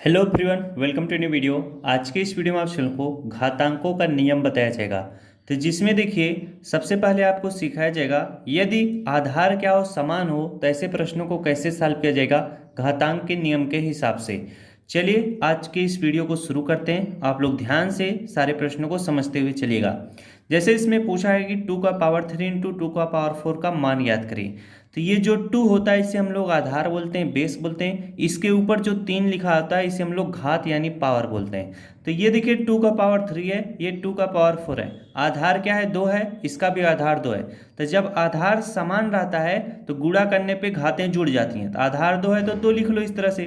Hello everyone, welcome to new video. आज के इस वीडियो में आप सभी को घातांकों का नियम बताया जाएगा। तो जिसमें देखिए सबसे पहले आपको सिखाया जाएगा यदि आधार क्या हो समान हो तो ऐसे प्रश्नों को कैसे सॉल्व किया जाएगा घातांक के नियम के हिसाब से। चलिए आज के इस वीडियो को शुरू करते हैं। आप लोग ध्यान से सारे प्रश्नों को समझते हुए चलिएगा। जैसे इसमें पूछा है कि 2 का पावर 3 इंटू 2 का पावर 4 का मान याद करिए। तो ये जो 2 होता है इसे हम लोग आधार बोलते हैं, बेस बोलते हैं। इसके ऊपर जो 3 लिखा होता है इसे हम लोग घात यानी पावर बोलते हैं। तो ये देखिए 2 का पावर 3 है, ये 2 का पावर 4 है। आधार क्या है? 2 है, इसका भी आधार 2 है। तो जब आधार समान रहता है तो गुणा करने पे घातें जुड़ जाती हैं। तो आधार 2 है तो 2 लिख लो इस तरह से।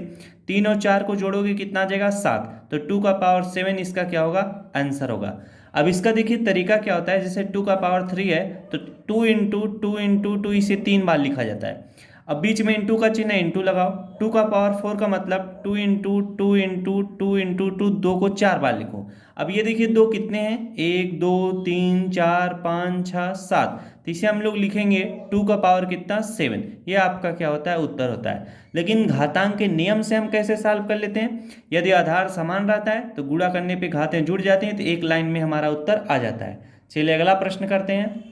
3 और 4 को जोड़ोगे कितना आ जाएगा? 7। तो 2 का पावर 7 इसका क्या होगा? आंसर होगा। अब इसका देखिए तरीका क्या होता है। जैसे 2 का पावर 3 है तो 2 इंटू 2 इसे 3 बार लिखा जाता है। अब बीच में इंटू का चिन्ह है, इंटू लगाओ। 2 का पावर 4 का मतलब 2 इंटू 2 इंटू 2 इंटू 2, 2 को 4 बार लिखो। अब ये देखिए 2 कितने हैं? 1 2 3 4 5 6 7। तो इसे हम लोग लिखेंगे 2 का पावर कितना? 7। ये आपका क्या होता है? उत्तर होता है। लेकिन घातांक के नियम से हम कैसे सॉल्व कर लेते हैं? यदि आधार समान रहता है तो गुणा करने पे घातें जुड़ जाती हैं, तो एक लाइन में हमारा उत्तर आ जाता है। चलिए अगला प्रश्न करते हैं।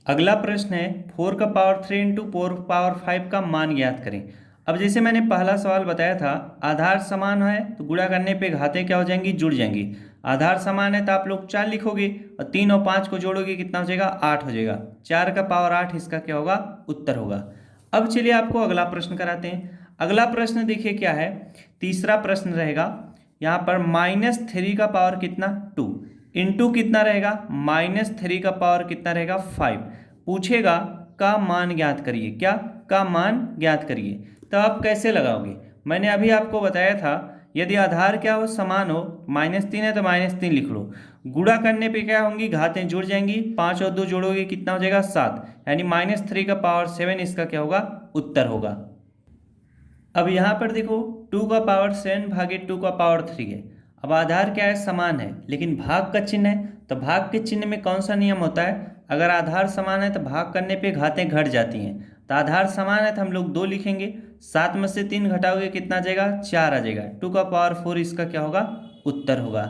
अगला प्रश्न है 4 का पावर 3 इंटू 4 का पावर 5 का मान ज्ञात करें। अब जैसे मैंने पहला सवाल बताया था, आधार समान है तो गुणा करने पे घातें क्या हो जाएंगी? जुड़ जाएंगी। आधार समान है तो आप लोग 4 लिखोगे और 3 और 5 को जोड़ोगे कितना हो जाएगा? 8 हो जाएगा। 4 का पावर 8 इसका क्या होगा? उत्तर होगा। अब चलिए आपको अगला प्रश्न कराते हैं। अगला प्रश्न देखिए क्या है। तीसरा प्रश्न रहेगा यहाँ पर -3 का पावर कितना? 2 इंटू कितना रहेगा? -3 का पावर कितना रहेगा? 5। पूछेगा का मान ज्ञात करिए। क्या? का मान ज्ञात करिए। तो आप कैसे लगाओगे? मैंने अभी आपको बताया था यदि आधार क्या हो? समान हो। -3 है तो -3 लिख लो। गुणा करने पे क्या होंगी? घातें जुड़ जाएंगी। 5 और 2 जोड़ोगे कितना हो जाएगा? 7। यानी -3 का पावर 7 इसका क्या होगा? उत्तर होगा। अब यहाँ पर देखो 2 का पावर 7 भागे 2 का पावर 3 है। अब आधार क्या है? समान है, लेकिन भाग का चिन्ह है। तो भाग के चिन्ह में कौन सा नियम होता है? अगर आधार समान है तो भाग करने पे घातें घट जाती हैं। तो आधार समान है तो हम लोग 2 लिखेंगे। 7 में से 3 घटाओगे कितना आ जाएगा? 4 आ जाएगा। 2 का पावर 4 इसका क्या होगा? उत्तर होगा।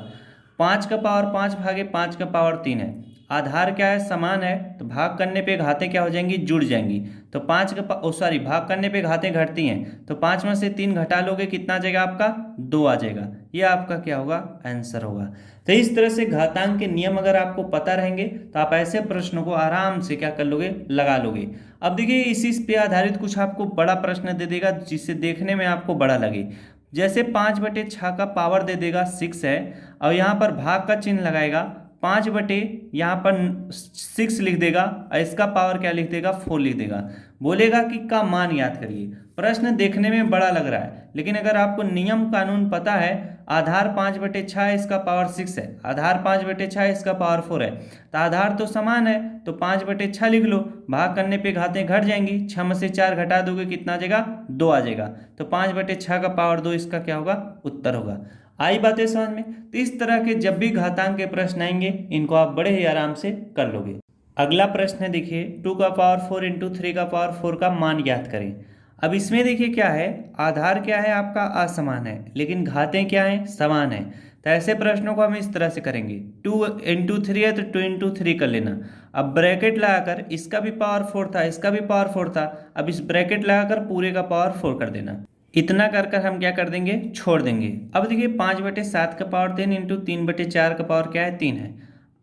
5 का पावर 5 भागे 5 का पावर 3 है। आधार क्या है? समान है तो भाग करने पे घातें क्या हो जाएंगी? जुड़ जाएंगी। तो भाग करने पे घातें घटती हैं तो 5 में से 3 घटा लोगे कितना आ जाएगा आपका? 2 आ जाएगा। ये आपका क्या होगा? आंसर होगा। तो इस तरह से घातांक के नियम अगर आपको पता रहेंगे तो आप ऐसे प्रश्नों को आराम से क्या कर लोगे? लगा लोगे। अब देखिए इसी पे आधारित कुछ आपको बड़ा प्रश्न दे देगा जिससे देखने में आपको बड़ा लगे। जैसे 5/6 का पावर दे देगा 6 है और यहाँ पर भाग का चिन्ह लगाएगा। 5 बटे यहाँ पर 6 लिख देगा और इसका पावर क्या लिख देगा? 4 लिख देगा। बोलेगा कि का मान याद करिए। प्रश्न देखने में बड़ा लग रहा है, लेकिन अगर आपको नियम कानून पता है, आधार 5/6 है, इसका पावर 6 है। आधार 5/6 है, इसका पावर 4 है। तो आधार तो समान है तो 5/6 लिख लो। भाग करने पे घातें घट जाएंगी। 6 में से 4 घटा दोगे कितना आ जाएगा? 2 आ जाएगा। तो 5/6 का पावर 2 इसका क्या होगा? उत्तर होगा। आई बातें समझ में? तो इस तरह के जब भी घातांक के प्रश्न आएंगे इनको आप बड़े ही आराम से कर लोगे। अगला प्रश्न है देखिए 2 का पावर 4 इंटू 3 का पावर 4 का मान ज्ञात करें। अब इसमें देखिए क्या है, आधार क्या है आपका? असमान है, लेकिन घातें क्या हैं? समान है। तो ऐसे प्रश्नों को हम इस तरह से करेंगे। 2 इंटू 3 है तो 2 इंटू 3 कर लेना। अब ब्रैकेट लगाकर इसका भी पावर 4 था, इसका भी पावर 4 था। अब इस ब्रैकेट लगाकर पूरे का पावर 4 कर देना। इतना कर कर हम क्या कर देंगे? छोड़ देंगे। अब देखिए 5/7 का पावर 3 इंटू 3/4 का पावर क्या है? 3 है।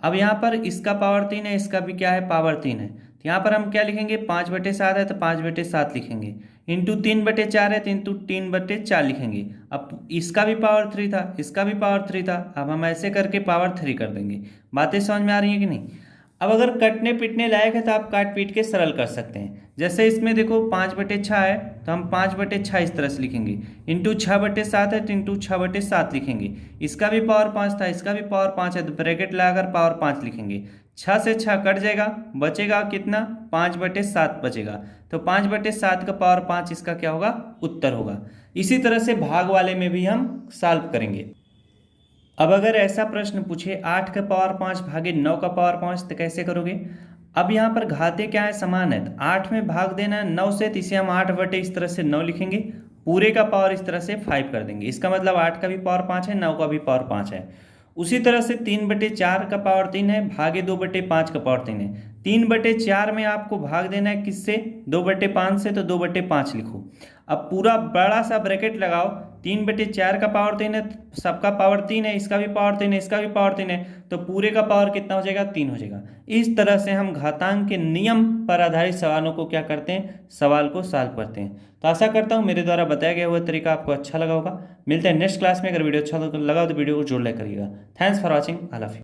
अब यहाँ पर इसका पावर 3 है, इसका भी क्या है? पावर 3 है। तो यहाँ पर हम क्या लिखेंगे? 5/7 है तो 5/7 लिखेंगे। इंटू 3/4 है तो इंटू 3/4 लिखेंगे। अब इसका भी पावर 3 था, इसका भी पावर 3 था। अब हम ऐसे करके पावर 3 कर देंगे। बातें समझ में आ रही है कि नहीं? अब अगर कटने पीटने लायक है तो आप काट पीट के सरल कर सकते हैं। जैसे इसमें देखो 5/6 है तो हम 5/6 इस तरह से लिखेंगे। इंटू 6/7 है तो इंटू 6/7 लिखेंगे। इसका भी पावर 5 था, इसका भी पावर 5 है तो ब्रैकेट लगाकर पावर 5 लिखेंगे। 6 से 6 कट जाएगा, बचेगा कितना? 5/7 बचेगा। तो 5/7 का पावर 5 इसका क्या होगा? उत्तर होगा। इसी तरह से भाग वाले में भी हम सॉल्व करेंगे। अब अगर ऐसा प्रश्न पूछे 8 का पावर 5 भागे 9 का पावर 5 तो कैसे करोगे? अब यहाँ पर घाते क्या है? समान है। 8 में भाग देना है 9 से, तो इसे हम 8 बटे इस तरह से 9 लिखेंगे। पूरे का पावर इस तरह से 5 कर देंगे। इसका मतलब 8 का भी पावर 5 है, 9 का भी पावर 5 है। उसी तरह से 3/4 का पावर 3 है, भागे 2/5 का पावर 3 है। 3/4 में आपको भाग देना है किससे? 2/5 से, तो 2/5 लिखो। अब पूरा बड़ा सा ब्रैकेट लगाओ। 3/4 का पावर 3 है, सबका पावर 3 है, इसका भी पावर 3 है, इसका भी पावर 3 है, तो पूरे का पावर कितना हो जाएगा? 3 हो जाएगा। इस तरह से हम घातांक के नियम पर आधारित सवालों को क्या करते हैं? सवाल को सॉल्व करते हैं। तो आशा करता हूँ मेरे द्वारा बताया गया हुआ तरीका आपको अच्छा लगा होगा। मिलते हैं नेक्स्ट क्लास में। अगर वीडियो अच्छा लगा तो वीडियो को जोड़ लाइक करिएगा। Thanks for watching. I love you.